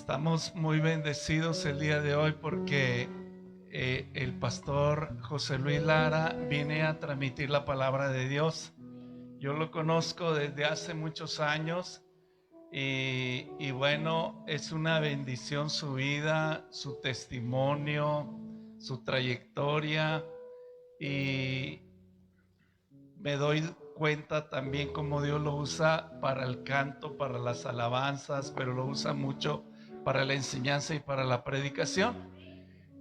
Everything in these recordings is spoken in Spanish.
Estamos muy bendecidos el día de hoy porque el pastor José Luis Lara viene a transmitir la palabra de Dios. Yo lo conozco desde hace muchos años y bueno, es una bendición su vida, su testimonio, su trayectoria, y me doy cuenta también cómo Dios lo usa para el canto, para las alabanzas, pero lo usa mucho para la enseñanza y para la predicación.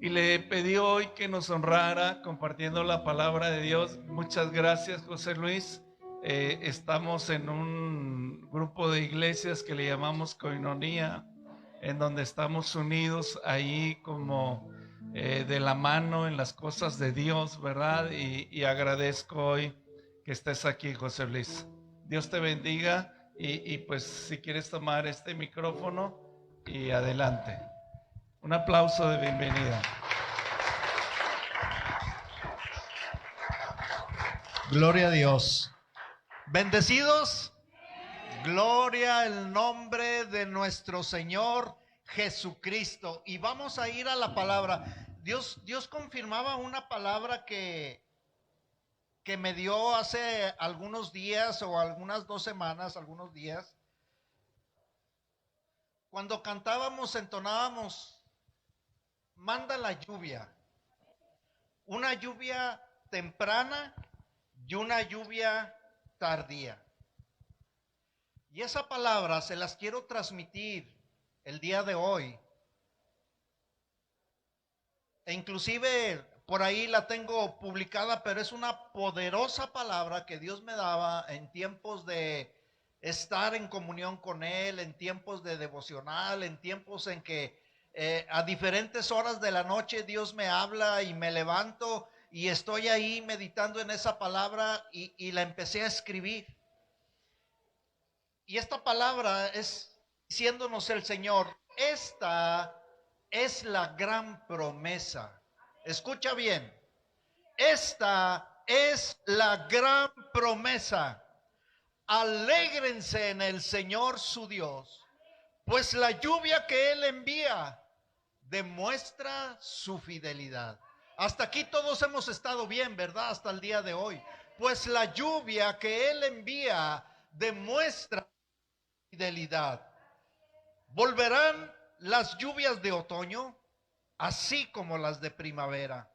Y le pedí hoy que nos honrara compartiendo la palabra de Dios. Muchas gracias, José Luis. Estamos en un grupo de iglesias que le llamamos Koinonía, en donde estamos unidos ahí como de la mano en las cosas de Dios, ¿verdad? Y agradezco hoy que estés aquí, José Luis. Dios te bendiga y pues si quieres tomar este micrófono y adelante. Un aplauso de bienvenida. Gloria a Dios. Bendecidos. Gloria al nombre de nuestro Señor Jesucristo. Y vamos a ir a la palabra. Dios confirmaba una palabra que me dio hace algunos días o algunas 2 semanas, algunos días. Cuando cantábamos, entonábamos, manda la lluvia. Una lluvia temprana y una lluvia tardía. Y esa palabra se las quiero transmitir el día de hoy. E inclusive por ahí la tengo publicada, pero es una poderosa palabra que Dios me daba en tiempos de estar en comunión con Él, en tiempos de devocional, en tiempos en que a diferentes horas de la noche Dios me habla y me levanto y estoy ahí meditando en esa palabra y la empecé a escribir. Y esta palabra es diciéndonos el Señor, esta es la gran promesa. Escucha bien, esta es la gran promesa. Alégrense en el Señor su Dios, pues la lluvia que Él envía demuestra su fidelidad. Hasta aquí todos hemos estado bien, ¿verdad? Hasta el día de hoy. Pues la lluvia que Él envía demuestra fidelidad. Volverán las lluvias de otoño, así como las de primavera.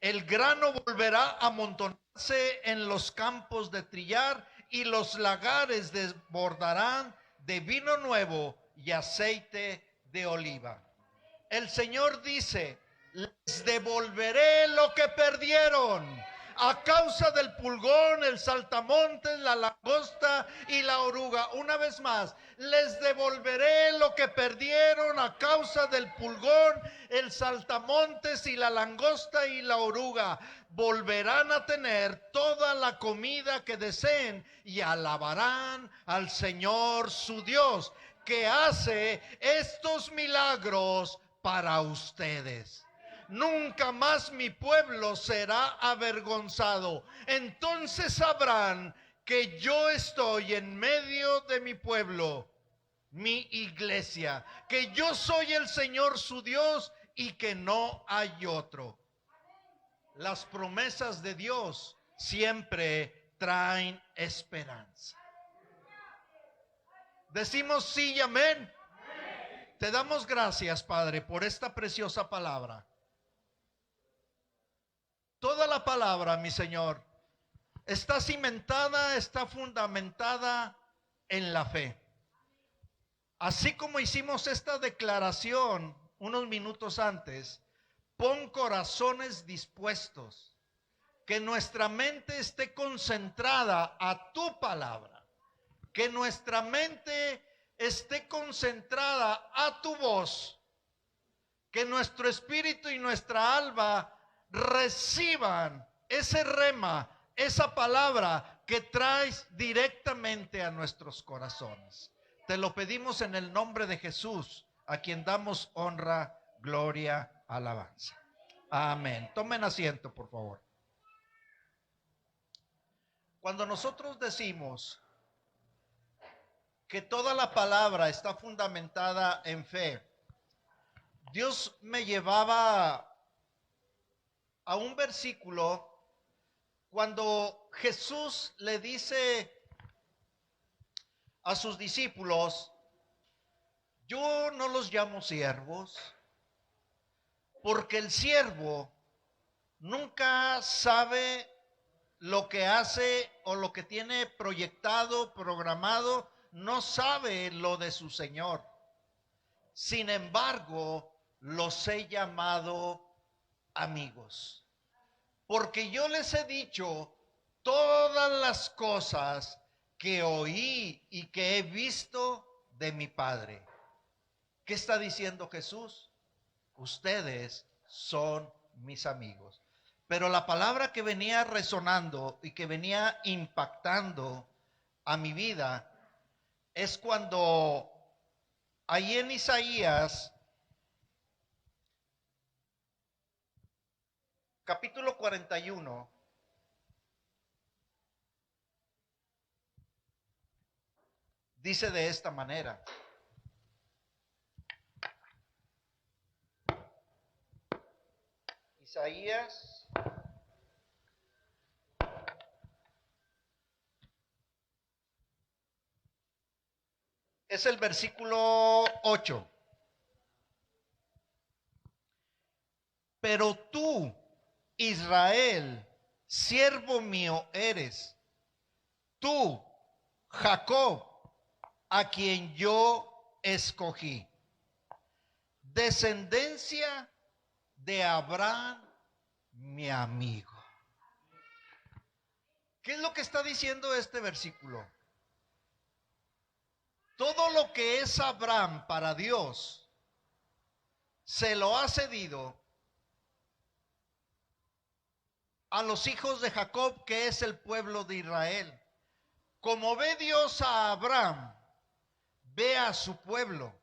El grano volverá a amontonarse en los campos de trillar y los lagares desbordarán de vino nuevo y aceite de oliva. El Señor dice, les devolveré lo que perdieron a causa del pulgón, el saltamontes, la langosta y la oruga. Una vez más, les devolveré lo que perdieron a causa del pulgón, el saltamontes y la langosta y la oruga. Volverán a tener toda la comida que deseen y alabarán al Señor su Dios, que hace estos milagros para ustedes. Nunca más mi pueblo será avergonzado. Entonces sabrán que yo estoy en medio de mi pueblo, mi iglesia, que yo soy el Señor su Dios y que no hay otro. Las promesas de Dios siempre traen esperanza. Decimos sí y amén. Te damos gracias, Padre, por esta preciosa palabra. Toda la palabra, mi Señor, está cimentada, está fundamentada en la fe. Así como hicimos esta declaración unos minutos antes, pon corazones dispuestos, que nuestra mente esté concentrada a tu palabra, que nuestra mente esté concentrada a tu voz, que nuestro espíritu y nuestra alma reciban ese rema, esa palabra que traes directamente a nuestros corazones. Te lo pedimos en el nombre de Jesús, a quien damos honra, gloria, alabanza. Amén. Tomen asiento, por favor. Cuando nosotros decimos que toda la palabra está fundamentada en fe, Dios me llevaba a un versículo cuando Jesús le dice a sus discípulos: yo no los llamo siervos, porque el siervo nunca sabe lo que hace o lo que tiene proyectado, programado, no sabe lo de su Señor. Sin embargo, los he llamado amigos, porque yo les he dicho todas las cosas que oí y que he visto de mi Padre. ¿Qué está diciendo Jesús? Ustedes son mis amigos. Pero la palabra que venía resonando y que venía impactando a mi vida es cuando ahí en Isaías, capítulo 41, dice de esta manera: Isaías es el versículo 8. Pero tú, Israel, siervo mío eres. Tú, Jacob, a quien yo escogí. Descendencia de Abraham, mi amigo. ¿Qué es lo que está diciendo este versículo? Todo lo que es Abraham para Dios se lo ha cedido a los hijos de Jacob, que es el pueblo de Israel. Como ve Dios a Abraham, ve a su pueblo.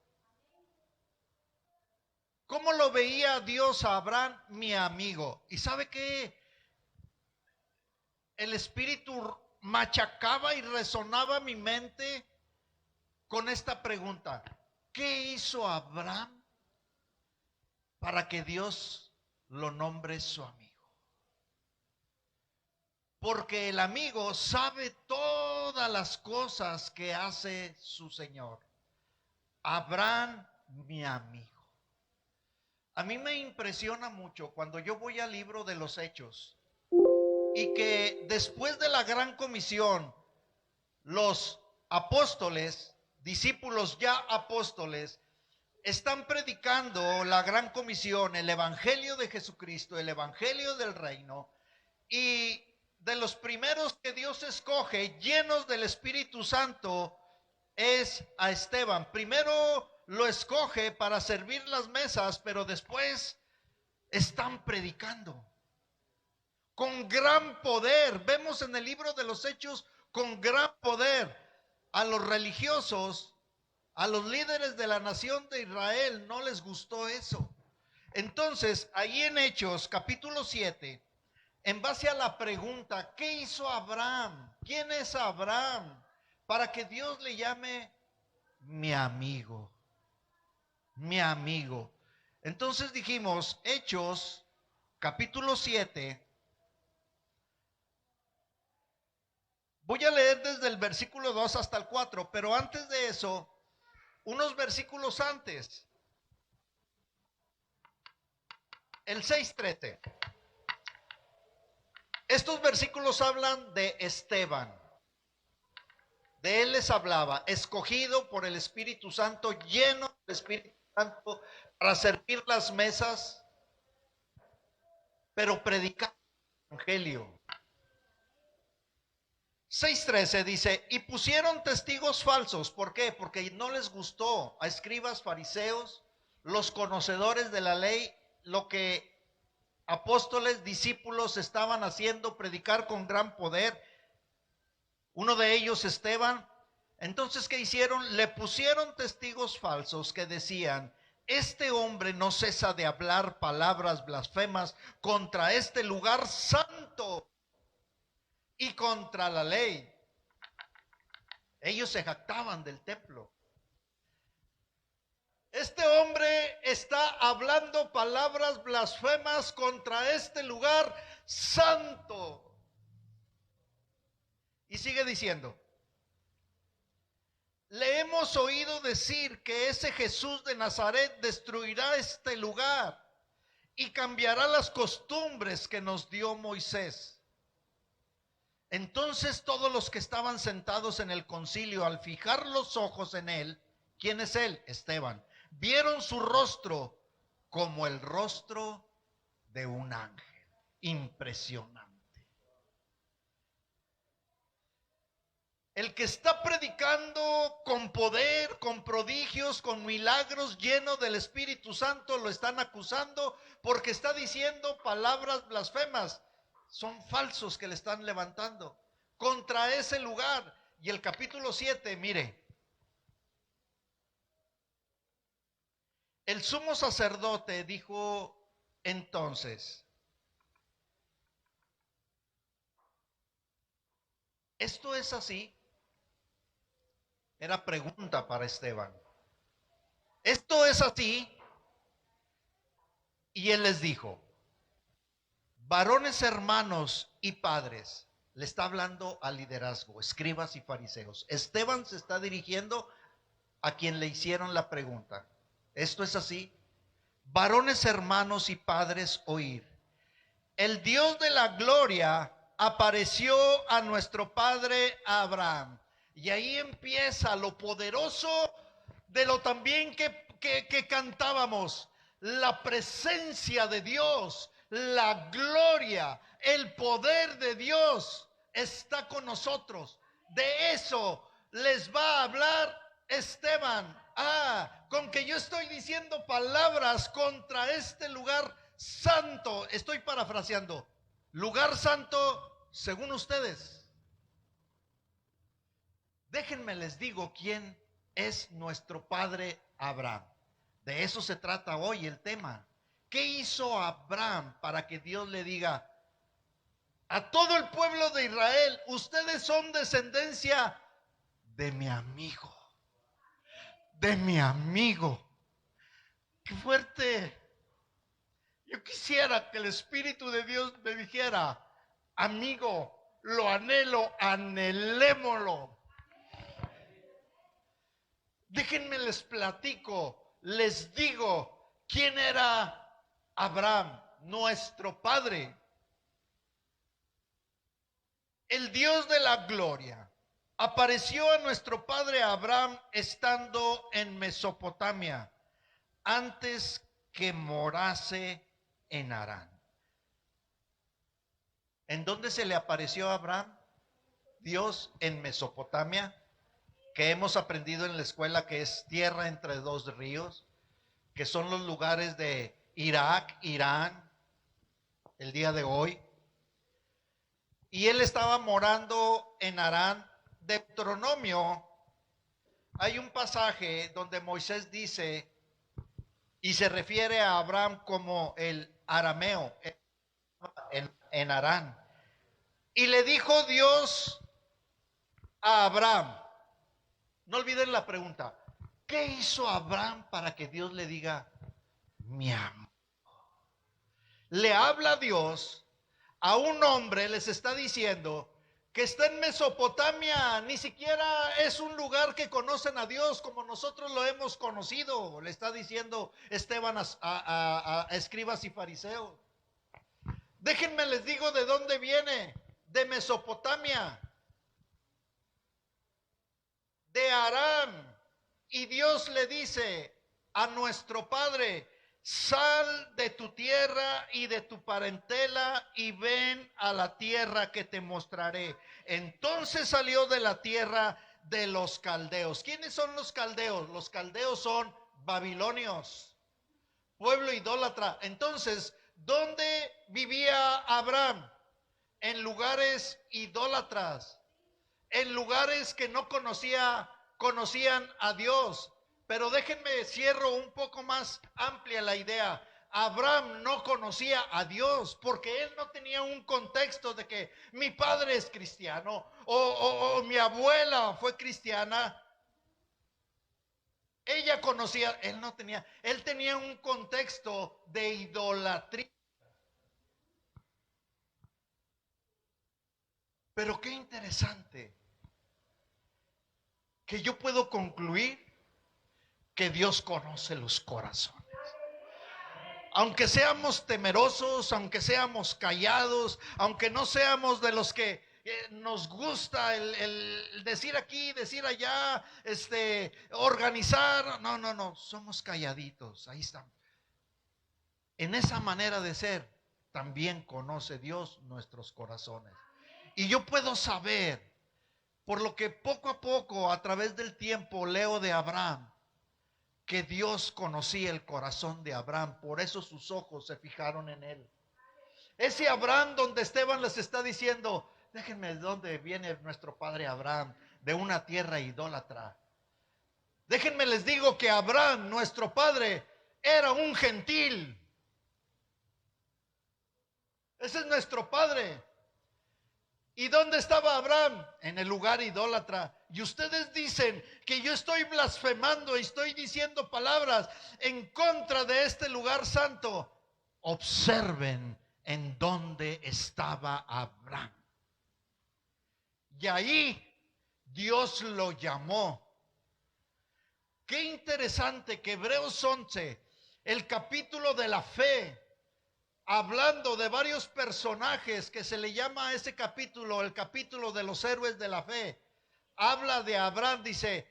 ¿Cómo lo veía Dios a Abraham? Mi amigo. ¿Y sabe qué? El Espíritu machacaba y resonaba mi mente con esta pregunta: ¿qué hizo Abraham para que Dios lo nombre su amigo? Porque el amigo sabe todas las cosas que hace su Señor. Abraham, mi amigo. A mí me impresiona mucho cuando yo voy al libro de los Hechos y que después de la gran comisión, los apóstoles, discípulos ya apóstoles, están predicando la gran comisión, el evangelio de Jesucristo, el evangelio del reino, y de los primeros que Dios escoge, llenos del Espíritu Santo, es a Esteban. Primero lo escoge para servir las mesas, pero después están predicando con gran poder. Vemos en el libro de los Hechos con gran poder a los religiosos, a los líderes de la nación de Israel. No les gustó eso. Entonces, ahí en Hechos capítulo 7, en base a la pregunta, ¿qué hizo Abraham? ¿Quién es Abraham? Para que Dios le llame mi amigo. Mi amigo. Entonces dijimos, Hechos capítulo 7. Voy a leer desde el versículo 2 hasta el 4, pero antes de eso, unos versículos antes. El 6:13. Estos versículos hablan de Esteban. De él les hablaba, escogido por el Espíritu Santo, lleno del Espíritu Santo para servir las mesas, pero predicar el evangelio. 6:13 dice: y pusieron testigos falsos. ¿Por qué? Porque no les gustó a escribas, fariseos, los conocedores de la ley, lo que apóstoles, discípulos estaban haciendo, predicar con gran poder. Uno de ellos, Esteban. Entonces, ¿qué hicieron? Le pusieron testigos falsos que decían: este hombre no cesa de hablar palabras blasfemas contra este lugar santo y contra la ley. Ellos se jactaban del templo. Este hombre está hablando palabras blasfemas contra este lugar santo. Y sigue diciendo, le hemos oído decir que ese Jesús de Nazaret destruirá este lugar y cambiará las costumbres que nos dio Moisés. Entonces todos los que estaban sentados en el concilio, al fijar los ojos en él, ¿quién es él? Esteban. Vieron su rostro como el rostro de un ángel. Impresionante. El que está predicando con poder, con prodigios, con milagros, lleno del Espíritu Santo, lo están acusando porque está diciendo palabras blasfemas. Son falsos que le están levantando contra ese lugar. Y el capítulo 7, mire. El sumo sacerdote dijo entonces, ¿esto es así? Era pregunta para Esteban. ¿Esto es así? Y él les dijo, varones hermanos y padres, le está hablando al liderazgo, escribas y fariseos. Esteban se está dirigiendo a quien le hicieron la pregunta. ¿Esto es así? Varones hermanos y padres, oír. El Dios de la gloria apareció a nuestro padre Abraham. Y ahí empieza lo poderoso de lo también que cantábamos. La presencia de Dios, la gloria, el poder de Dios está con nosotros. De eso les va a hablar Esteban. Con que yo estoy diciendo palabras contra este lugar santo. Estoy parafraseando. Lugar santo según ustedes. Déjenme les digo quién es nuestro padre Abraham. De eso se trata hoy el tema. ¿Qué hizo Abraham para que Dios le diga a todo el pueblo de Israel, ustedes son descendencia de mi amigo? De mi amigo. Qué fuerte. Yo quisiera que el Espíritu de Dios me dijera, amigo, lo anhelo, anhelémoslo. Déjenme les platico, les digo quién era Abraham, nuestro padre. El Dios de la gloria apareció a nuestro padre Abraham estando en Mesopotamia, antes que morase en Harán. ¿En dónde se le apareció a Abraham? Dios en Mesopotamia, que hemos aprendido en la escuela que es tierra entre dos ríos, que son los lugares de Irak, Irán, el día de hoy. Y él estaba morando en Harán. Deuteronomio, hay un pasaje donde Moisés dice y se refiere a Abraham como el arameo en Harán. Y le dijo Dios a Abraham, no olviden la pregunta, ¿qué hizo Abraham para que Dios le diga, mi amigo? Le habla Dios a un hombre, les está diciendo que está en Mesopotamia, ni siquiera es un lugar que conocen a Dios como nosotros lo hemos conocido. Le está diciendo Esteban a escribas y fariseos. Déjenme les digo de dónde viene, de Mesopotamia, de Harán. Y Dios le dice a nuestro padre, sal de tu tierra y de tu parentela y ven a la tierra que te mostraré. Entonces salió de la tierra de los caldeos. ¿Quiénes son los caldeos? Los caldeos son babilonios, pueblo idólatra. Entonces, ¿dónde vivía Abraham? En lugares idólatras, en lugares que no conocían a Dios. Pero déjenme cierro un poco más amplia la idea. Abraham no conocía a Dios porque él no tenía un contexto de que mi padre es cristiano o mi abuela fue cristiana. Ella conocía, él no tenía, él tenía un contexto de idolatría. Pero qué interesante que yo puedo concluir que Dios conoce los corazones. Aunque seamos temerosos, aunque seamos callados, aunque no seamos de los que nos gusta el decir aquí, decir allá, organizar, no, somos calladitos, ahí estamos. En esa manera de ser, también conoce Dios nuestros corazones. Y yo puedo saber, por lo que poco a poco, a través del tiempo, leo de Abraham, que Dios conocía el corazón de Abraham, por eso sus ojos se fijaron en él. Ese Abraham donde Esteban les está diciendo, déjenme de dónde viene nuestro padre Abraham, de una tierra idólatra. Déjenme les digo que Abraham, nuestro padre, era un gentil. Ese es nuestro padre. ¿Y dónde estaba Abraham? En el lugar idólatra. Y ustedes dicen que yo estoy blasfemando y estoy diciendo palabras en contra de este lugar santo. Observen en dónde estaba Abraham. Y ahí Dios lo llamó. Qué interesante que Hebreos 11, el capítulo de la fe, hablando de varios personajes que se le llama a ese capítulo, el capítulo de los héroes de la fe, habla de Abraham, dice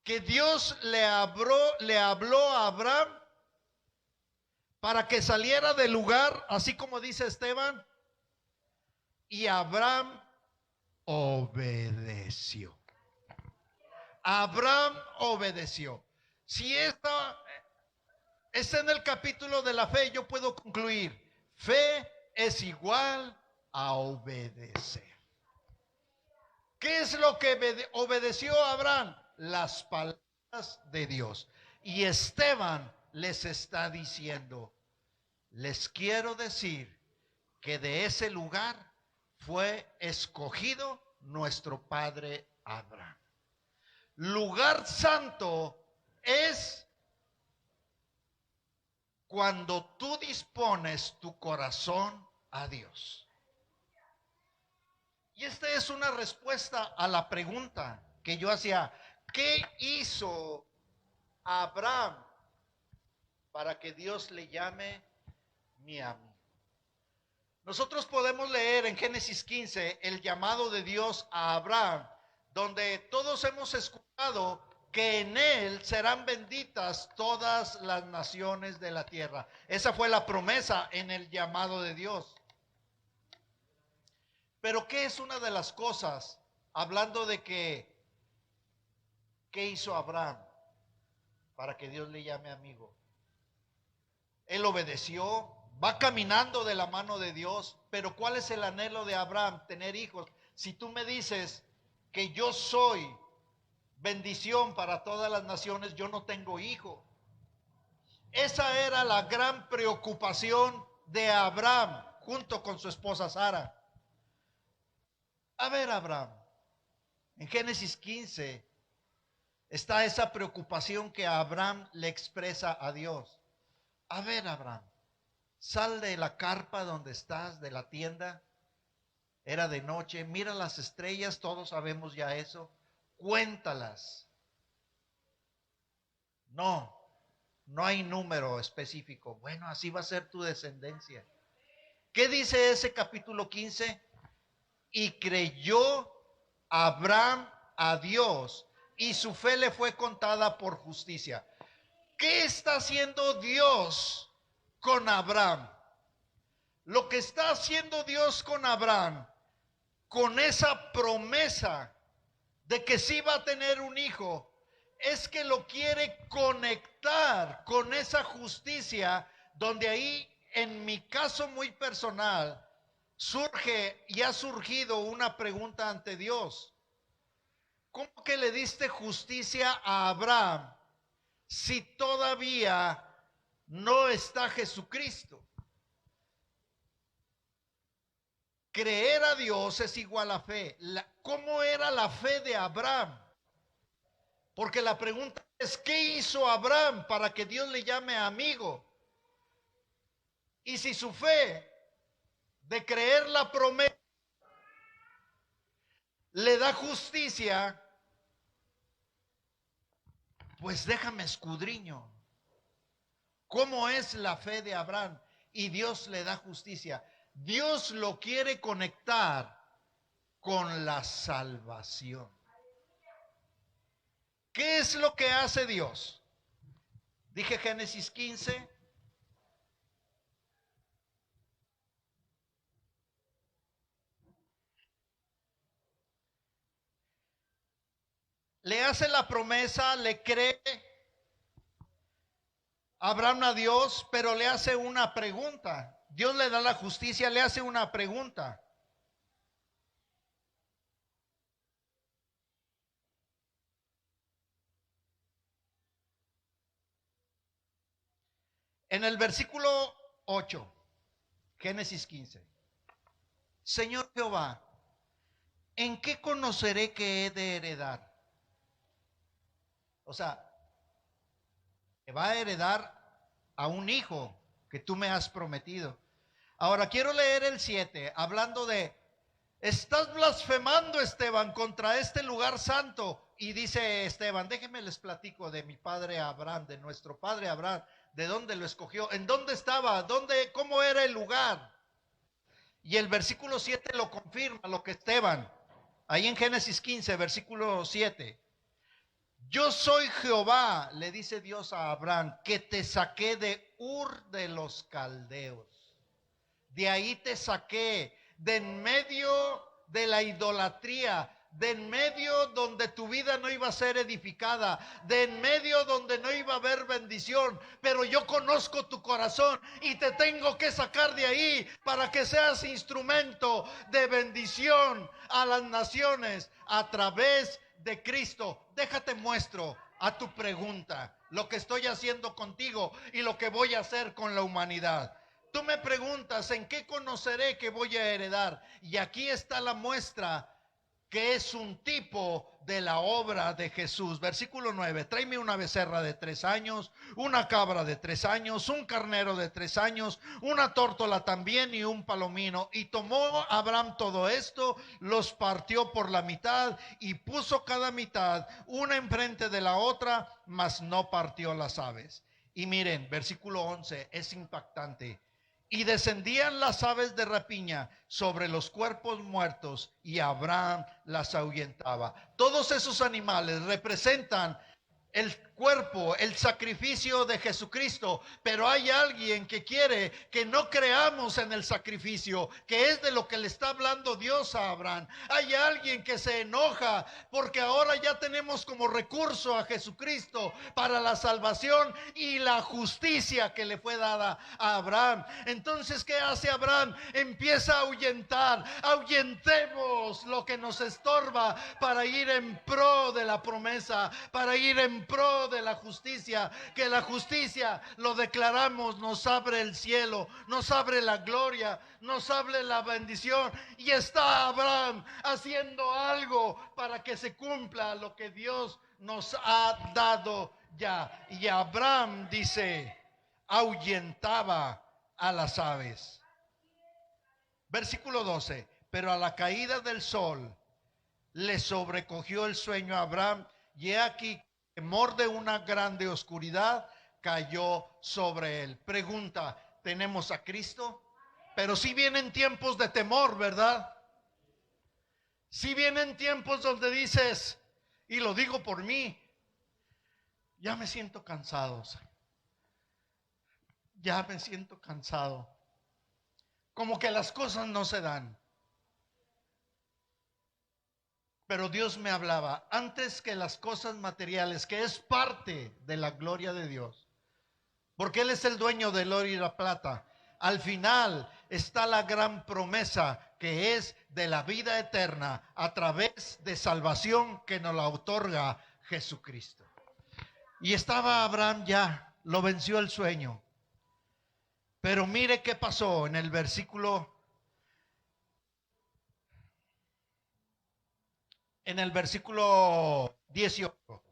que Dios le habló a Abraham para que saliera del lugar, así como dice Esteban, y Abraham obedeció. Abraham obedeció. Si esta está en el capítulo de la fe, yo puedo concluir, fe es igual a obedecer. ¿Qué es lo que obedeció Abraham? Las palabras de Dios. Y Esteban les está diciendo, les quiero decir que de ese lugar fue escogido nuestro padre Abraham. Lugar santo es cuando tú dispones tu corazón a Dios. Y esta es una respuesta a la pregunta que yo hacía. ¿Qué hizo Abraham para que Dios le llame mi amigo? Nosotros podemos leer en Génesis 15 el llamado de Dios a Abraham, donde todos hemos escuchado que en él serán benditas todas las naciones de la tierra. Esa fue la promesa en el llamado de Dios. Pero ¿qué es una de las cosas, hablando de qué hizo Abraham para que Dios le llame amigo? Él obedeció, va caminando de la mano de Dios, pero ¿cuál es el anhelo de Abraham? Tener hijos. Si tú me dices que yo soy bendición para todas las naciones, yo no tengo hijo. Esa era la gran preocupación de Abraham junto con su esposa Sara. A ver, Abraham, en Génesis 15 está esa preocupación que Abraham le expresa a Dios. A ver, Abraham, sal de la carpa donde estás, de la tienda. Era de noche, mira las estrellas, todos sabemos ya eso. Cuéntalas. No hay número específico. Bueno, así va a ser tu descendencia. ¿Qué dice ese capítulo 15? Y creyó Abraham a Dios y su fe le fue contada por justicia. ¿Qué está haciendo Dios con Abraham? Lo que está haciendo Dios con Abraham, con esa promesa de que sí va a tener un hijo, es que lo quiere conectar con esa justicia, donde ahí, en mi caso muy personal, surge y ha surgido una pregunta ante Dios. ¿Cómo que le diste justicia a Abraham si todavía no está Jesucristo? Creer a Dios es igual a fe. ¿Cómo era la fe de Abraham? Porque la pregunta es, ¿qué hizo Abraham para que Dios le llame amigo? Y si su fe de creer la promesa le da justicia, pues déjame escudriño. ¿Cómo es la fe de Abraham? Y Dios le da justicia. Dios lo quiere conectar con la salvación. ¿Qué es lo que hace Dios? Dije Génesis 15. Le hace la promesa, le cree Abraham a Dios, pero le hace una pregunta. Dios le da la justicia, le hace una pregunta. En el versículo 8, Génesis 15. Señor Jehová, ¿en qué conoceré que he de heredar? O sea, que va a heredar a un hijo que tú me has prometido. Ahora quiero leer el 7, hablando de, estás blasfemando, Esteban, contra este lugar santo. Y dice Esteban, déjenme les platico de mi padre Abraham, de nuestro padre Abraham, de dónde lo escogió, en dónde estaba, cómo era el lugar. Y el versículo 7 lo confirma, lo que Esteban, ahí en Génesis 15, versículo 7. Yo soy Jehová, le dice Dios a Abraham, que te saqué de Ur de los Caldeos. De ahí te saqué, de en medio de la idolatría, de en medio donde tu vida no iba a ser edificada, de en medio donde no iba a haber bendición, pero yo conozco tu corazón y te tengo que sacar de ahí para que seas instrumento de bendición a las naciones a través de Cristo. Déjate muestro a tu pregunta lo que estoy haciendo contigo y lo que voy a hacer con la humanidad. Tú me preguntas, ¿en qué conoceré que voy a heredar? Y aquí está la muestra, que es un tipo de la obra de Jesús. Versículo 9, tráeme una becerra de 3 años, una cabra de 3 años, un carnero de 3 años, una tórtola también y un palomino. Y tomó Abraham todo esto, los partió por la mitad y puso cada mitad una enfrente de la otra, mas no partió las aves. Y miren, versículo 11, es impactante. Y descendían las aves de rapiña sobre los cuerpos muertos y Abraham las ahuyentaba. Todos esos animales representan el cuerpo, el sacrificio de Jesucristo, pero hay alguien que quiere que no creamos en el sacrificio, que es de lo que le está hablando Dios a Abraham. Hay alguien que se enoja porque ahora ya tenemos como recurso a Jesucristo para la salvación y la justicia que le fue dada a Abraham. Entonces, ¿qué hace Abraham? Empieza a ahuyentar. Ahuyentemos lo que nos estorba para ir en pro de la promesa, para ir en pro de la justicia, que la justicia, lo declaramos, nos abre el cielo, nos abre la gloria, nos abre la bendición. Y está Abraham haciendo algo para que se cumpla lo que Dios nos ha dado ya. Y Abraham dice, ahuyentaba a las aves. Versículo 12, pero a la caída del sol le sobrecogió el sueño a Abraham, y he aquí temor de una grande oscuridad cayó sobre él. Pregunta, ¿tenemos a Cristo? Pero si vienen tiempos de temor, ¿verdad? Si vienen tiempos donde dices, y lo digo por mí, ya me siento cansado, ya me siento cansado, como que las cosas no se dan. Pero Dios me hablaba, antes que las cosas materiales, que es parte de la gloria de Dios, porque Él es el dueño del oro y la plata. Al final está la gran promesa, que es de la vida eterna a través de salvación que nos la otorga Jesucristo. Y estaba Abraham ya, lo venció el sueño. Pero mire qué pasó en el versículo 18.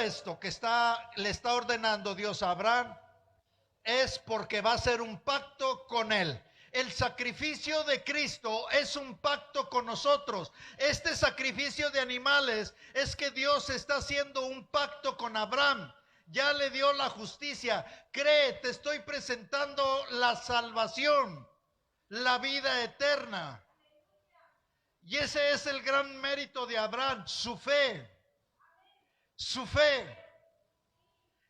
esto que le está ordenando Dios a Abraham es porque va a ser un pacto con él. El sacrificio de Cristo es un pacto con nosotros. Este sacrificio de animales es que Dios está haciendo un pacto con Abraham. Ya le dio la justicia. Cree, te estoy presentando la salvación, la vida eterna. Y ese es el gran mérito de Abraham, su fe. Su fe.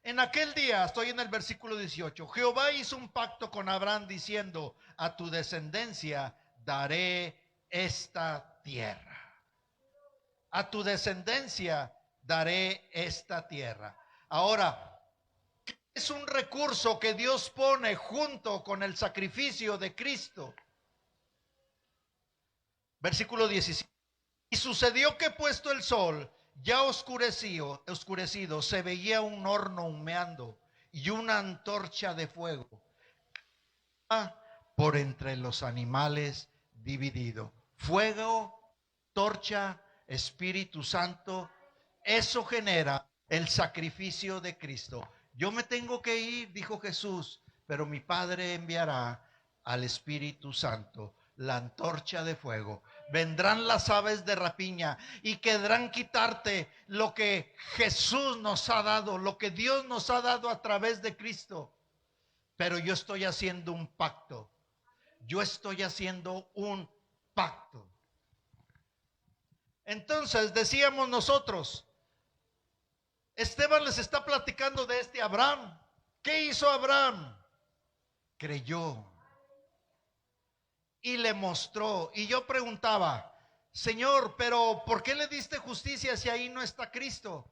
En aquel día, estoy en el versículo 18, Jehová hizo un pacto con Abraham diciendo, a tu descendencia daré esta tierra. A tu descendencia daré esta tierra. Ahora, es un recurso que Dios pone junto con el sacrificio de Cristo. Versículo 17. Y sucedió que puesto el sol, ya oscurecido, se veía un horno humeando y una antorcha de fuego por entre los animales dividido. Fuego, torcha, Espíritu Santo, eso genera el sacrificio de Cristo. Yo me tengo que ir, dijo Jesús, pero mi Padre enviará al Espíritu Santo, la antorcha de fuego. Vendrán las aves de rapiña y querrán quitarte lo que Jesús nos ha dado, lo que Dios nos ha dado a través de Cristo. Pero yo estoy haciendo un pacto. Yo estoy haciendo un pacto. Entonces decíamos nosotros, Esteban les está platicando de este Abraham. ¿Qué hizo Abraham? Creyó. Y le mostró. Y yo preguntaba, Señor, pero ¿por qué le diste justicia si ahí no está Cristo?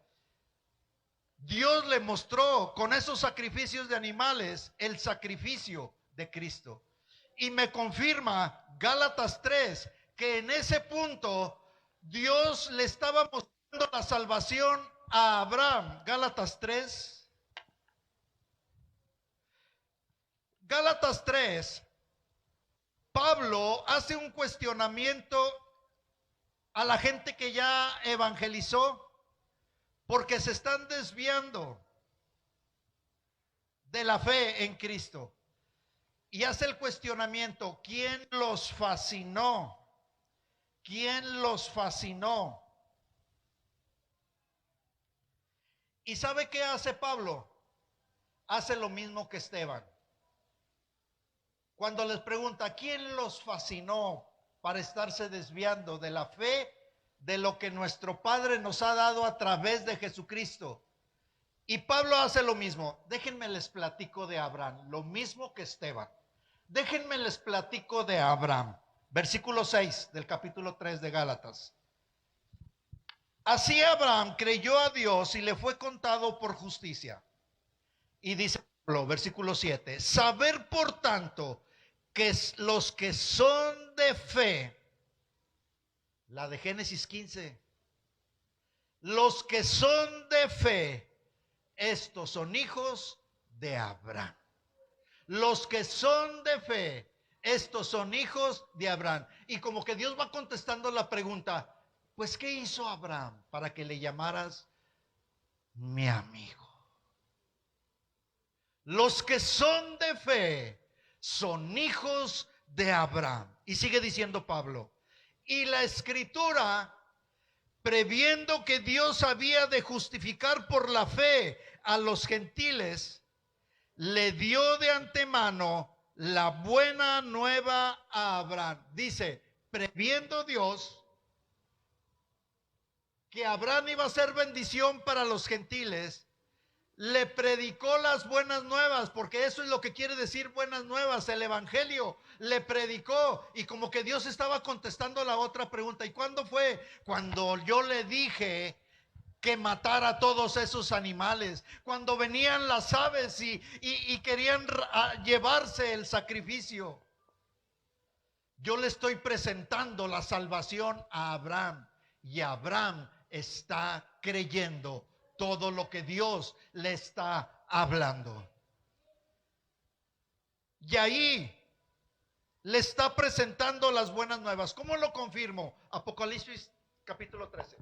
Dios le mostró con esos sacrificios de animales el sacrificio de Cristo. Y me confirma Gálatas 3 que en ese punto Dios le estaba mostrando la salvación a Abraham. Gálatas 3. Gálatas 3. Pablo hace un cuestionamiento a la gente que ya evangelizó porque se están desviando de la fe en Cristo. Y hace el cuestionamiento, ¿quién los fascinó? ¿Quién los fascinó? ¿Y sabe qué hace Pablo? Hace lo mismo que Esteban. Cuando les pregunta, ¿quién los fascinó para estarse desviando de la fe, de lo que nuestro Padre nos ha dado a través de Jesucristo? Y Pablo hace lo mismo. Déjenme les platico de Abraham, lo mismo que Esteban. Déjenme les platico de Abraham. Versículo 6 del capítulo 3 de Gálatas. Así Abraham creyó a Dios y le fue contado por justicia. Y dice Pablo, versículo 7, saber por tanto que los que son de fe, la de Génesis 15, los que son de fe, estos son hijos de Abraham. Los que son de fe, estos son hijos de Abraham. Y como que Dios va contestando la pregunta, pues ¿qué hizo Abraham para que le llamaras mi amigo? Los que son de fe son hijos de Abraham. Y sigue diciendo Pablo, y la Escritura, previendo que Dios había de justificar por la fe a los gentiles, le dio de antemano la buena nueva a Abraham. Dice, previendo Dios que Abraham iba a ser bendición para los gentiles, le predicó las buenas nuevas, porque eso es lo que quiere decir buenas nuevas, el evangelio. Le predicó, y como que Dios estaba contestando la otra pregunta. ¿Y cuándo fue? Cuando yo le dije que matara a todos esos animales, cuando venían las aves y querían llevarse el sacrificio. Yo le estoy presentando la salvación a Abraham, y Abraham está creyendo todo lo que Dios le está hablando. Y ahí le está presentando las buenas nuevas. ¿Cómo lo confirmo? Apocalipsis capítulo 13.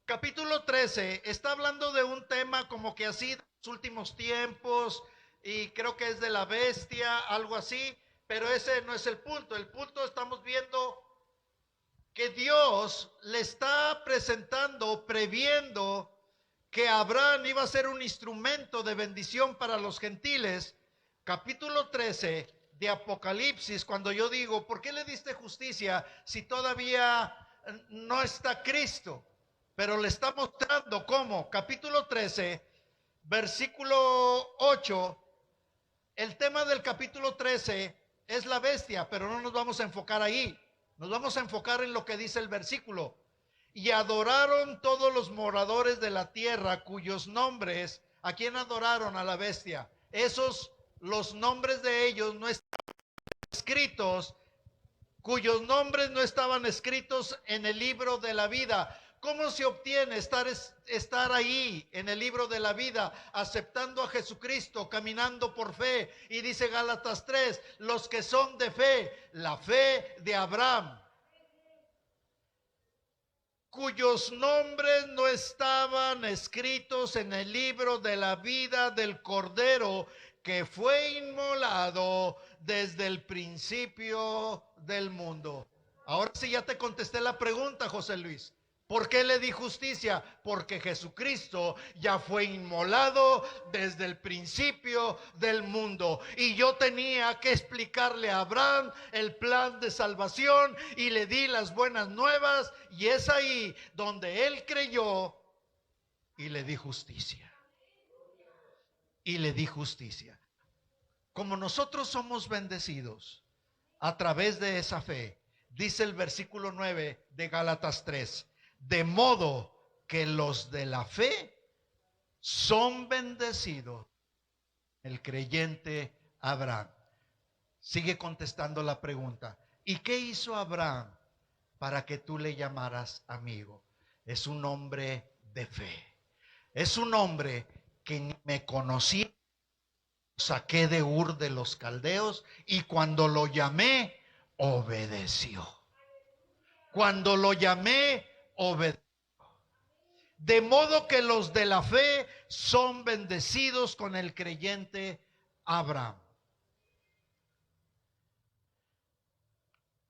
capítulo 13 está hablando de un tema como que así de los últimos tiempos, y creo que es de la bestia, algo así, pero ese no es el punto. El punto, estamos viendo que Dios le está presentando, previendo que Abraham iba a ser un instrumento de bendición para los gentiles. Capítulo 13 de Apocalipsis, cuando yo digo, ¿por qué le diste justicia si todavía no está Cristo? Pero le está mostrando cómo. Capítulo 13, versículo 8, el tema del capítulo 13 es la bestia, pero no nos vamos a enfocar ahí. Nos vamos a enfocar en lo que dice el versículo. Y adoraron todos los moradores de la tierra, cuyos nombres, ¿a quién adoraron? A la bestia. Esos, los nombres de ellos no estaban escritos, cuyos nombres no estaban escritos en el libro de la vida. ¿Cómo se obtiene estar ahí en el libro de la vida, aceptando a Jesucristo, caminando por fe? Y dice Gálatas 3, los que son de fe, la fe de Abraham, cuyos nombres no estaban escritos en el libro de la vida del Cordero, que fue inmolado desde el principio del mundo. Ahora sí ya te contesté la pregunta, José Luis. ¿Por qué le di justicia? Porque Jesucristo ya fue inmolado desde el principio del mundo. Y yo tenía que explicarle a Abraham el plan de salvación y le di las buenas nuevas. Y es ahí donde él creyó y le di justicia. Y le di justicia. Como nosotros somos bendecidos a través de esa fe, dice el versículo 9 de Gálatas 3. De modo que los de la fe son bendecidos. El creyente Abraham. Sigue contestando la pregunta. ¿Y qué hizo Abraham para que tú le llamaras amigo? Es un hombre de fe. Es un hombre que ni me conocía. Saqué de Ur de los Caldeos y cuando lo llamé, obedeció. Cuando lo llamé, obedeció. De modo que los de la fe son bendecidos con el creyente Abraham.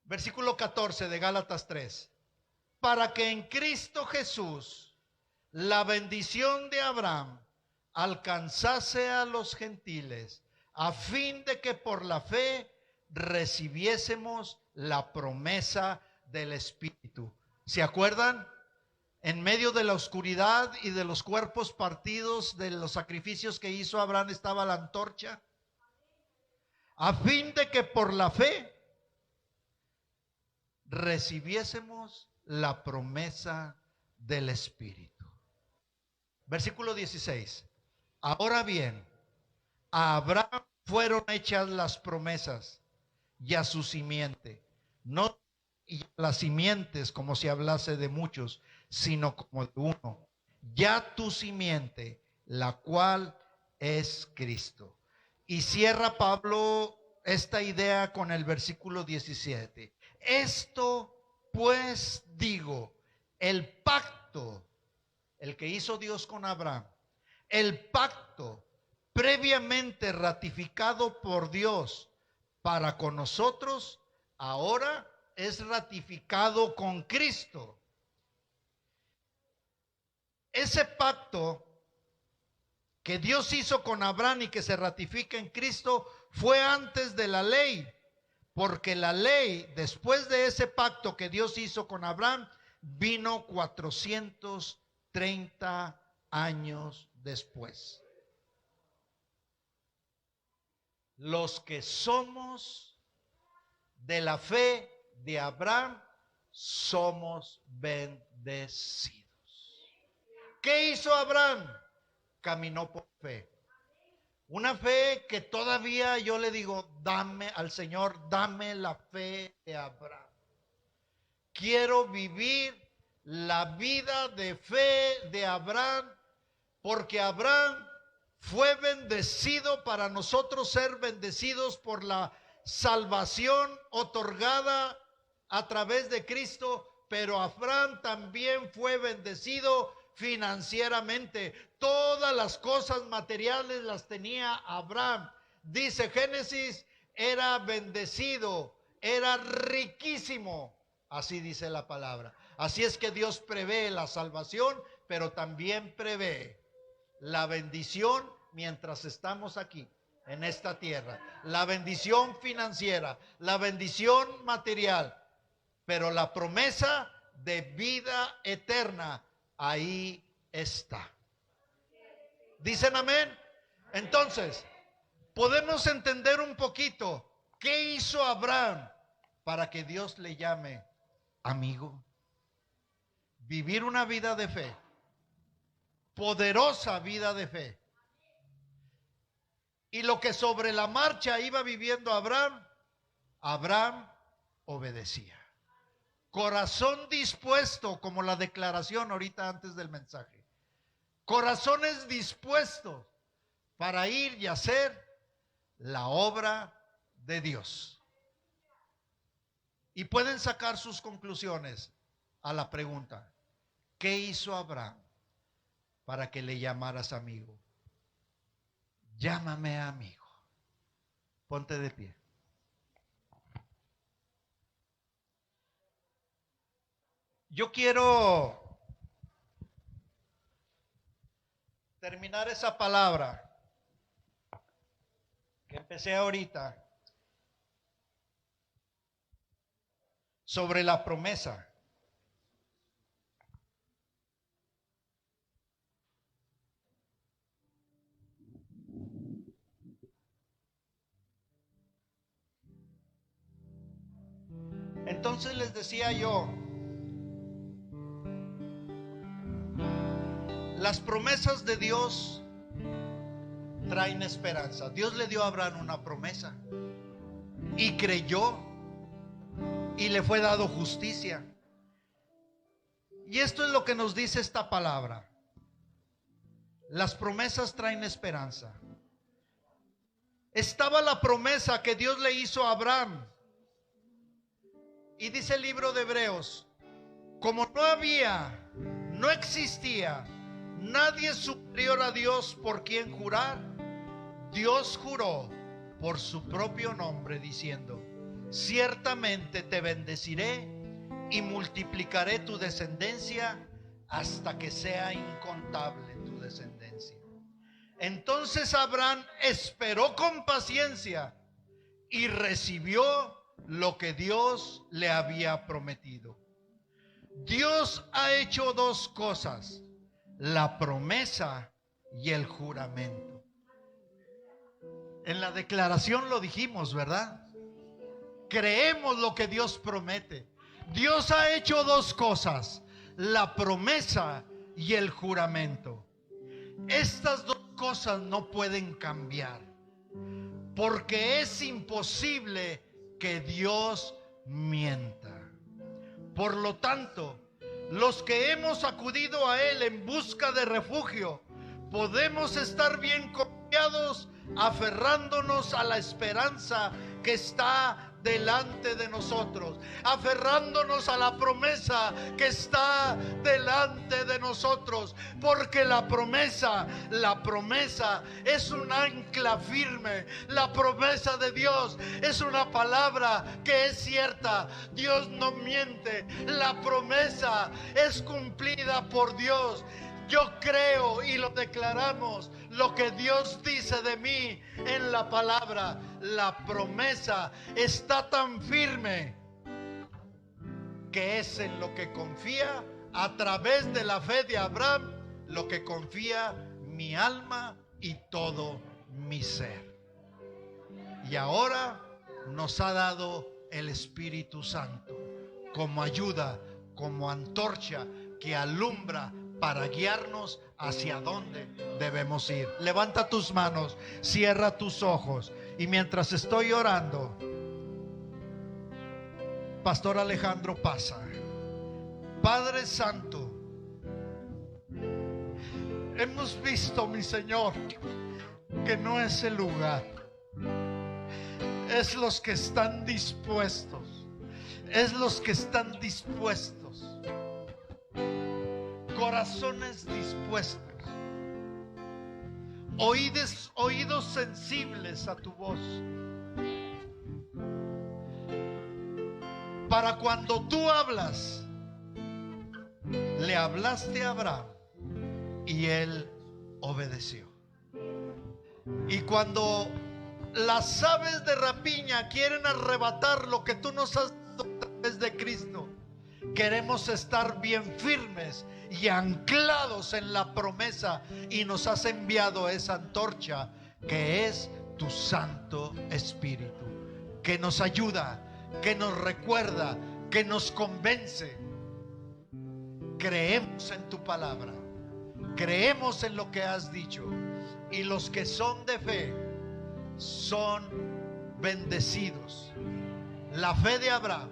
Versículo 14 de Gálatas 3. Para que en Cristo Jesús la bendición de Abraham alcanzase a los gentiles, a fin de que por la fe recibiésemos la promesa del Espíritu. ¿Se acuerdan? En medio de la oscuridad y de los cuerpos partidos de los sacrificios que hizo Abraham estaba la antorcha. A fin de que por la fe recibiésemos la promesa del Espíritu. Versículo 16. Ahora bien, a Abraham fueron hechas las promesas y a su simiente, no y las simientes como si hablase de muchos, sino como de uno, ya tu simiente, la cual es Cristo. Y cierra Pablo esta idea con el versículo 17. Esto pues digo, el pacto, el que hizo Dios con Abraham, el pacto previamente ratificado por Dios para con nosotros, ahora es ratificado con Cristo. Ese pacto que Dios hizo con Abraham y que se ratifica en Cristo fue antes de la ley, porque la ley, después de ese pacto que Dios hizo con Abraham, vino 430 años después. Los que somos de la fe de Abraham somos bendecidos. ¿Qué hizo Abraham? Caminó por fe. Una fe que todavía yo le digo, dame al Señor, dame la fe de Abraham. Quiero vivir la vida de fe de Abraham, porque Abraham fue bendecido para nosotros ser bendecidos por la salvación otorgada a través de Cristo. pero Abraham también fue bendecido financieramente. Todas las cosas materiales las tenía Abraham. Dice Génesis, era bendecido, era riquísimo. Así dice la palabra. Así es que Dios prevé la salvación, pero también prevé la bendición mientras estamos aquí, en esta tierra. La bendición financiera, la bendición material, pero la promesa de vida eterna, ahí está. ¿Dicen amén? Entonces, podemos entender un poquito qué hizo Abraham para que Dios le llame amigo. Vivir una vida de fe, poderosa vida de fe. Y lo que sobre la marcha iba viviendo Abraham, Abraham obedecía. Corazón dispuesto, como la declaración ahorita antes del mensaje. Corazones dispuestos para ir y hacer la obra de Dios. Y pueden sacar sus conclusiones a la pregunta: ¿qué hizo Abraham para que le llamaras amigo? Llámame amigo. Ponte de pie. Yo quiero terminar esa palabra que empecé ahorita sobre la promesa. Entonces les decía yo, las promesas de Dios traen esperanza. Dios le dio a Abraham una promesa y creyó y le fue dado justicia. Y esto es lo que nos dice esta palabra. Las promesas traen esperanza. Estaba la promesa que Dios le hizo a Abraham. Y dice el libro de Hebreos, como no existía nadie superior a Dios por quien jurar, Dios juró por su propio nombre diciendo, ciertamente te bendeciré y multiplicaré tu descendencia hasta que sea incontable tu descendencia. Entonces Abraham esperó con paciencia y recibió lo que Dios le había prometido. Dios ha hecho dos cosas: la promesa y el juramento. En la declaración lo dijimos, ¿verdad? Creemos lo que Dios promete. Dios ha hecho dos cosas: la promesa y el juramento. Estas dos cosas no pueden cambiar, porque es imposible que Dios mienta. Por lo tanto, los que hemos acudido a Él en busca de refugio, podemos estar bien confiados, aferrándonos a la esperanza que está delante de nosotros, aferrándonos a la promesa que está delante de nosotros, porque la promesa es un ancla firme. La promesa de Dios es una palabra que es cierta. Dios no miente. La promesa es cumplida por Dios. Yo creo y lo declaramos, lo que Dios dice de mí en la palabra. La promesa está tan firme que es en lo que confía, a través de la fe de Abraham, lo que confía mi alma y todo mi ser. Y ahora nos ha dado el Espíritu Santo como ayuda, como antorcha que alumbra para guiarnos hacia dónde debemos ir. Levanta tus manos, cierra tus ojos, y mientras estoy orando, Pastor Alejandro pasa. Padre Santo, hemos visto, mi Señor, que no es el lugar, es los que están dispuestos, es los que están dispuestos, corazones dispuestos, oídos sensibles a tu voz, para cuando tú hablas. Le hablaste a Abraham y él obedeció. Y cuando las aves de rapiña quieren arrebatar lo que tú nos has dado a través de Cristo, queremos estar bien firmes y anclados en la promesa, y nos has enviado esa antorcha que es tu Santo Espíritu, que nos ayuda, que nos recuerda, que nos convence. Creemos en tu palabra, creemos en lo que has dicho, y los que son de fe son bendecidos. La fe de Abraham,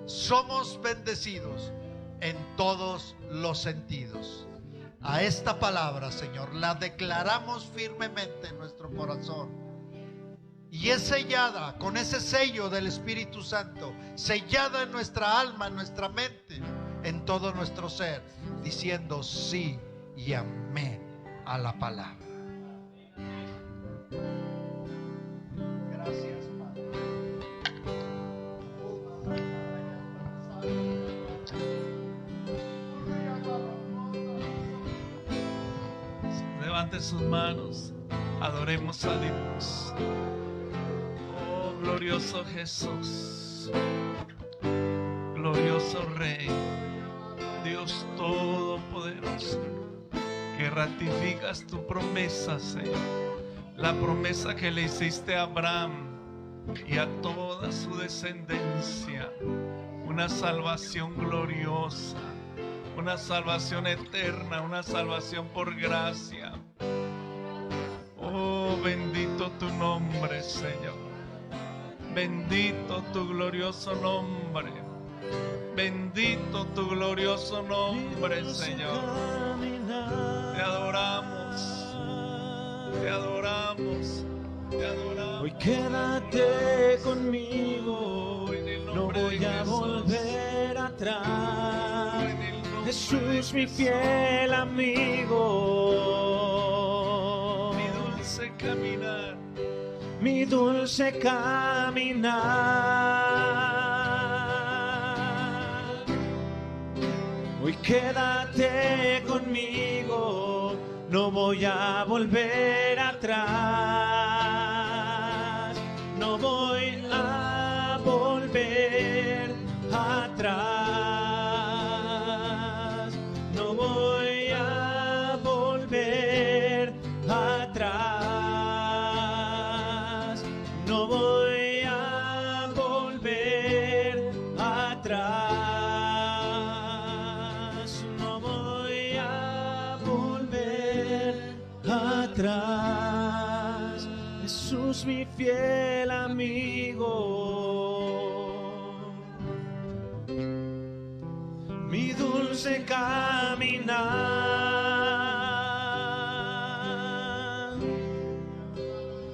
somos bendecidos en todos los sentidos. A esta palabra, Señor, la declaramos firmemente en nuestro corazón, y es sellada con ese sello del Espíritu Santo, sellada en nuestra alma, en nuestra mente, en todo nuestro ser, diciendo sí y amén a la palabra. Gracias, Padre. Levante sus manos, adoremos a Dios. Oh, glorioso Jesús, glorioso Rey, Dios Todopoderoso, que ratificas tu promesa, Señor, la promesa que le hiciste a Abraham y a toda su descendencia, una salvación gloriosa, una salvación eterna, una salvación por gracia. Oh, bendito tu nombre, Señor, bendito tu glorioso nombre. Bendito tu glorioso nombre, Señor. Te adoramos, te adoramos, te adoramos. Hoy quédate conmigo, no voy a volver atrás. Jesús, mi fiel amigo, Mi dulce caminar, mi dulce caminar. Hoy quédate conmigo, no voy a volver atrás, no voy a volver atrás, no voy a volver atrás, no voy a volver atrás, no voy a volver atrás. Jesús, mi fiel amigo, mi dulce caminar.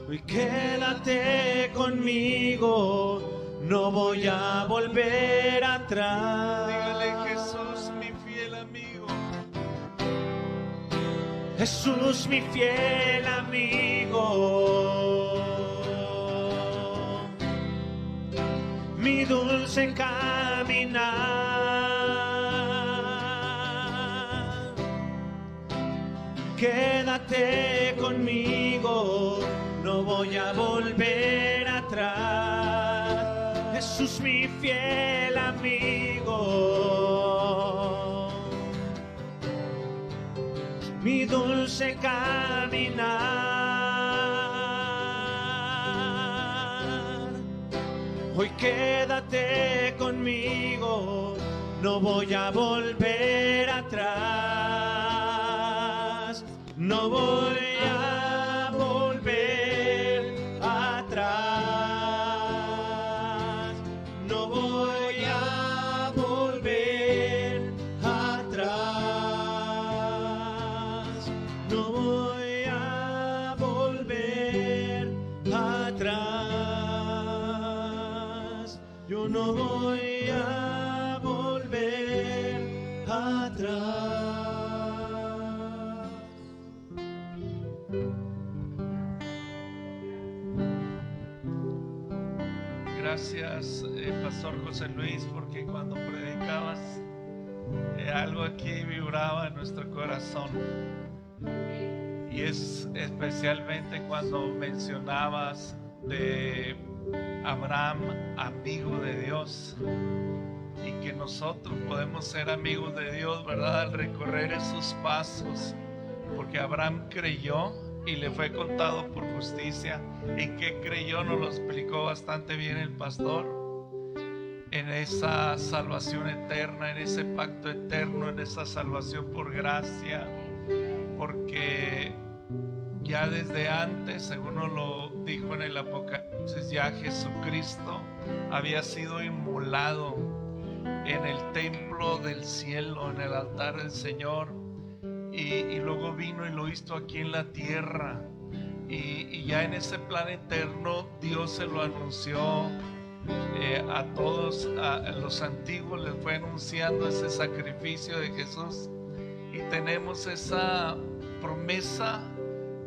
Hoy quédate conmigo, no voy a volver atrás. dígale: Jesús, mi fiel amigo. Jesús, mi fiel amigo, mi dulce caminar. Quédate conmigo, no voy a volver atrás. Jesús, mi fiel amigo, mi dulce caminar. Hoy quédate conmigo, no voy a volver atrás, no voy a volver atrás, no voy a volver atrás, no voy a volver atrás, yo no voy gracias, Pastor José Luis, porque cuando predicabas, algo aquí vibraba en nuestro corazón. Y es especialmente cuando mencionabas de Abraham, amigo de Dios, y que nosotros podemos ser amigos de Dios, ¿verdad? Al recorrer esos pasos, porque Abraham creyó y le fue contado por justicia. ¿En qué creyó? Nos lo explicó bastante bien el pastor. En esa salvación eterna, en ese pacto eterno, en esa salvación por gracia, porque ya desde antes, según nos lo dijo en el Apocalipsis, ya Jesucristo había sido inmolado en el templo del cielo, en el altar del Señor, y luego vino y lo hizo aquí en la tierra, y ya en ese plan eterno Dios se lo anunció a todos, a los antiguos les fue anunciando ese sacrificio de Jesús, y tenemos esa promesa,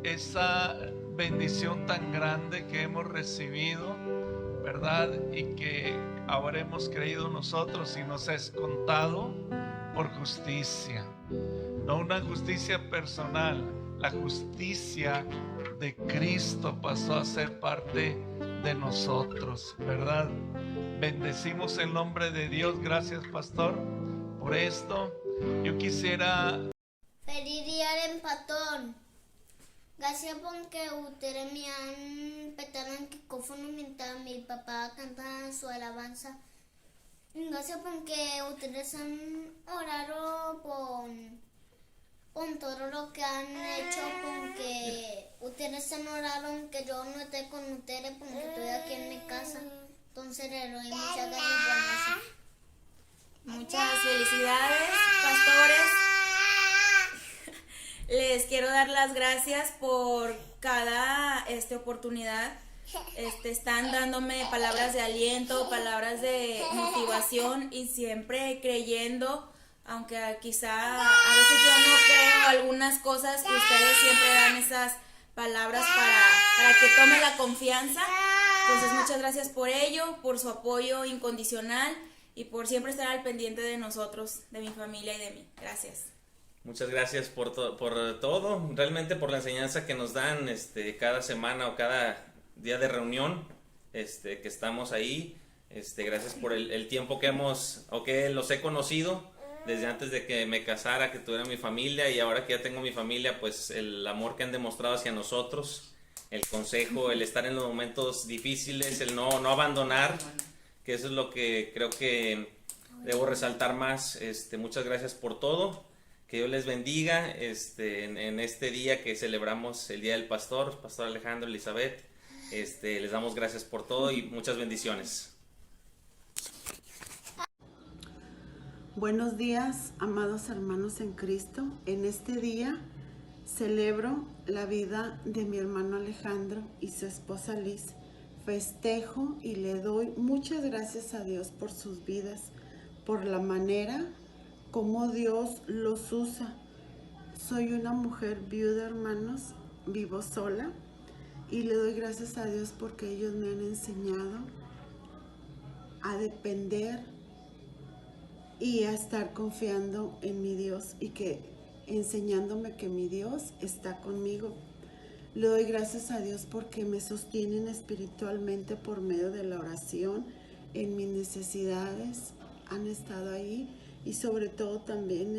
esa bendición tan grande que hemos recibido, ¿verdad? Y que ahora hemos creído nosotros y nos es contado por justicia, no una justicia personal, la justicia de Cristo pasó a ser parte de nosotros, ¿verdad? Bendecimos el nombre de Dios. Gracias, pastor, por esto. Yo quisiera... Feliz día del empatón. Gracias porque ustedes me han petado en micrófono mientras mi papá canta su alabanza. Gracias porque ustedes han orado por todo lo que han hecho, porque ustedes han orado aunque yo no esté con ustedes, porque estoy aquí en mi casa. Entonces le doy muchas gracias por eso. Muchas felicidades, pastores. Les quiero dar las gracias por cada oportunidad. Están dándome palabras de aliento, palabras de motivación y siempre creyendo, aunque quizá a veces yo no creo algunas cosas, ustedes siempre dan esas palabras para que tome la confianza. Entonces muchas gracias por ello, por su apoyo incondicional y por siempre estar al pendiente de nosotros, de mi familia y de mí. Gracias. Muchas gracias por todo, realmente por la enseñanza que nos dan cada semana o cada día de reunión que estamos ahí. Gracias por el tiempo que los he conocido desde antes de que me casara, que tuviera mi familia, y ahora que ya tengo mi familia, pues el amor que han demostrado hacia nosotros, el consejo, el estar en los momentos difíciles, el no abandonar, que eso es lo que creo que debo resaltar más. Muchas gracias por todo. Que Dios les bendiga en este día que celebramos el Día del Pastor Alejandro, Elizabeth. Les damos gracias por todo y muchas bendiciones. Buenos días, amados hermanos en Cristo. En este día celebro la vida de mi hermano Alejandro y su esposa Liz. Festejo y le doy muchas gracias a Dios por sus vidas, por la manera como Dios los usa. Soy una mujer viuda, hermanos, vivo sola y le doy gracias a Dios porque ellos me han enseñado a depender y a estar confiando en mi Dios y enseñándome que mi Dios está conmigo. Le doy gracias a Dios porque me sostienen espiritualmente por medio de la oración. En mis necesidades han estado ahí, y sobre todo también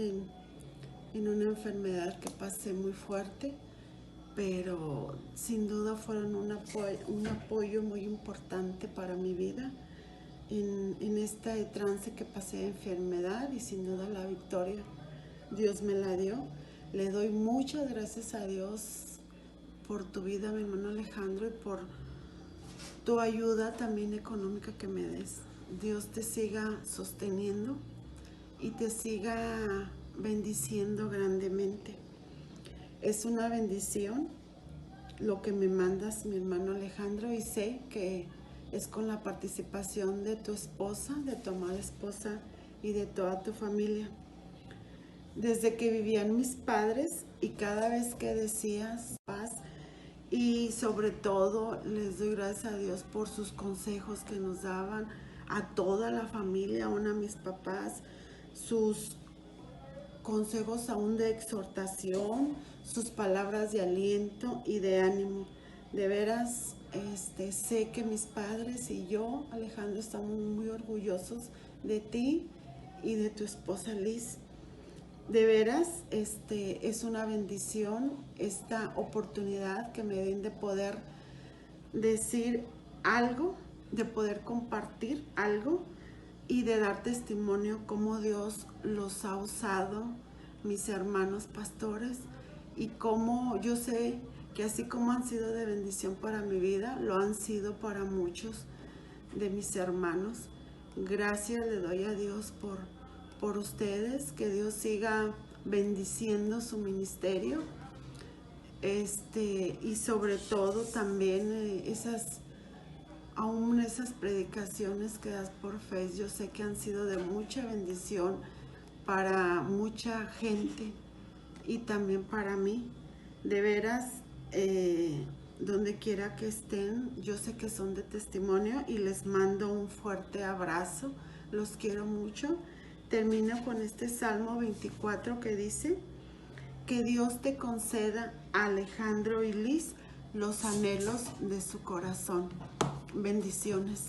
en una enfermedad que pasé muy fuerte, pero sin duda fueron un apoyo muy importante para mi vida en este trance que pasé de enfermedad, y sin duda la victoria Dios me la dio. Le doy muchas gracias a Dios por tu vida, mi hermano Alejandro, y por tu ayuda también económica que me des. Dios te siga sosteniendo y te siga bendiciendo grandemente. Es una bendición lo que me mandas, mi hermano Alejandro, y sé que es con la participación de tu esposa, de tu amada esposa y de toda tu familia. Desde que vivían mis padres, y cada vez que decías paz Y sobre todo les doy gracias a Dios por sus consejos que nos daban a toda la familia, aún a mis papás, sus consejos aún de exhortación, sus palabras de aliento y de ánimo. De veras, sé que mis padres y yo, Alejandro, estamos muy orgullosos de ti y de tu esposa Liz. De veras, es una bendición esta oportunidad que me den de poder decir algo, de poder compartir algo y de dar testimonio cómo Dios los ha usado, mis hermanos pastores, y cómo yo sé que así como han sido de bendición para mi vida, lo han sido para muchos de mis hermanos. Gracias le doy a Dios por ustedes, que Dios siga bendiciendo su ministerio, y sobre todo también esas predicaciones que das por fe, yo sé que han sido de mucha bendición para mucha gente y también para mí. De veras, donde quiera que estén, yo sé que son de testimonio y les mando un fuerte abrazo, los quiero mucho. Termino con este Salmo 24 que dice: que Dios te conceda a Alejandro y Liz los anhelos de su corazón. Bendiciones.